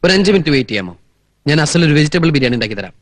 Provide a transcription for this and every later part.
ഒരു 5 minute wait ചെയ്യാമോ? ഞാൻ അസലൊരു വെജിറ്റബിൾ ബിരിയാണി ഉണ്ടാക്കി തരാം.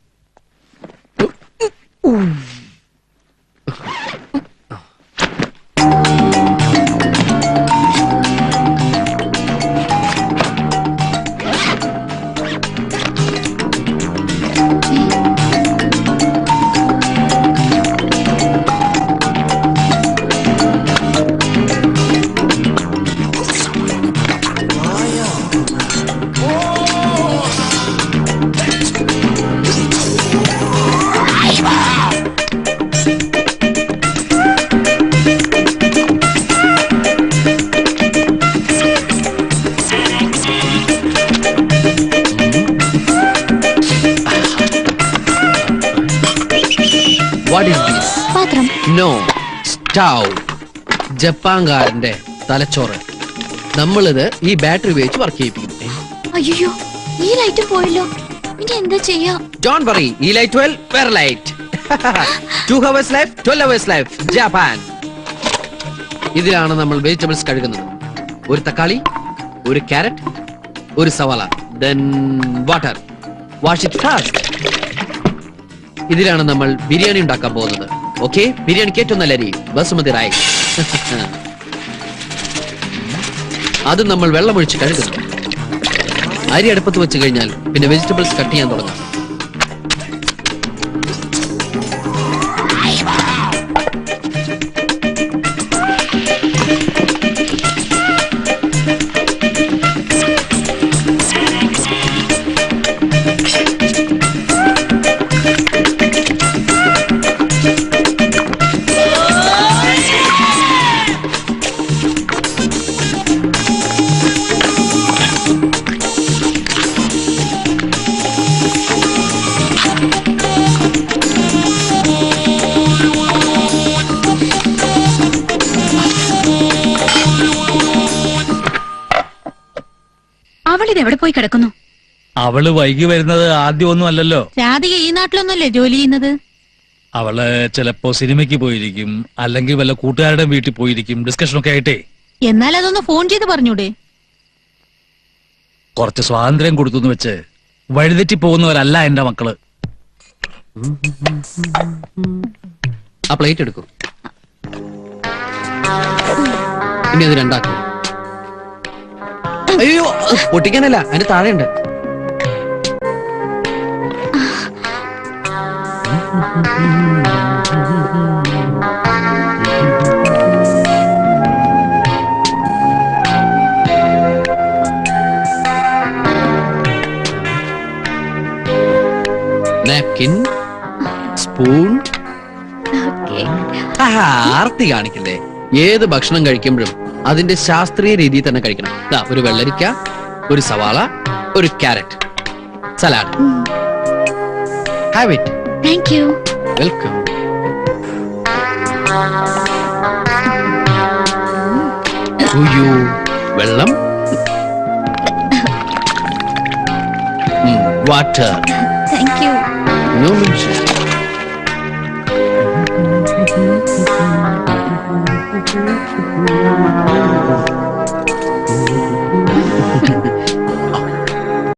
What is this? പാത്രം. No. Stove. ജപ്പാൻകാരന്റെ തലച്ചോറ്. നമ്മളിത് ഈ ബാറ്ററി ഉപയോഗിച്ച് വർക്ക് ചെയ്യിപ്പിക്കും. അയ്യോ, ഈ ലൈറ്റ് പോയല്ലോ. ഇനി എന്താ ചെയ്യാ? Don't worry. ഈ ലൈറ്റ് well, വേറെ light. 2 hours life, 12 hours life. Japan. ഇതിലാണ് നമ്മൾ വെജിറ്റബിൾസ് കഴുകുന്നത്. ഒരു തക്കാളി, ഒരു ക്യാരറ്റ്, ഒരു സവാള, then water. Wash it fast. ഇതിലാണ് നമ്മൾ ബിരിയാണി ഉണ്ടാക്കാൻ പോകുന്നത്. ഓക്കെ, ബിരിയാണിക്ക് ഏറ്റവും നല്ല അരി ബസുമതി റൈസ്. അത് നമ്മൾ വെള്ളമൊഴിച്ച് കഴുകുന്നു. അരി അടുപ്പത്ത് വെച്ച് കഴിഞ്ഞാൽ പിന്നെ വെജിറ്റബിൾസ് കട്ട് ചെയ്യാൻ തുടങ്ങാം. അവളിത് എവിടെ പോയി കിടക്കുന്നു? അവള് വൈകി വരുന്നത് ആദ്യമൊന്നും അല്ലല്ലോ. രാധിക ഈ നാട്ടിലൊന്നുമല്ലേ ജോലി ചെയ്യുന്നത്? അവള് ചിലപ്പോ സിനിമയ്ക്ക് പോയിരിക്കും, അല്ലെങ്കിൽ വല്ല കൂട്ടുകാരുടെ വീട്ടിൽ പോയിരിക്കും, ഡിസ്കഷനൊക്കെ ആയിട്ടേ. എന്നാൽ അതൊന്ന് ഫോൺ ചെയ്ത് പറഞ്ഞൂടെ? കുറച്ച് സ്വാതന്ത്ര്യം കൊടുത്തു വെച്ച് വഴിതെറ്റി പോകുന്നവരല്ല എന്റെ മക്കള്. ആ പ്ലേറ്റ് എടുക്കൂ. ഇനി അത് രണ്ടാക്കും. അയ്യോ, പൊട്ടിക്കാനല്ല, അതിന്റെ താഴെയുണ്ട്. Napkin, spoon. ആർത്തി കാണിക്കല്ലേ. ഏത് ഭക്ഷണം കഴിക്കുമ്പോഴും അതിന്റെ ശാസ്ത്രീയ രീതിയിൽ തന്നെ കഴിക്കണം. ഒരു വെള്ളരിക്ക, ഒരു സവാള, ഒരു carrot, salad. Have it. Thank you. Welcome. വെള്ളം, water. Thank you. No mention.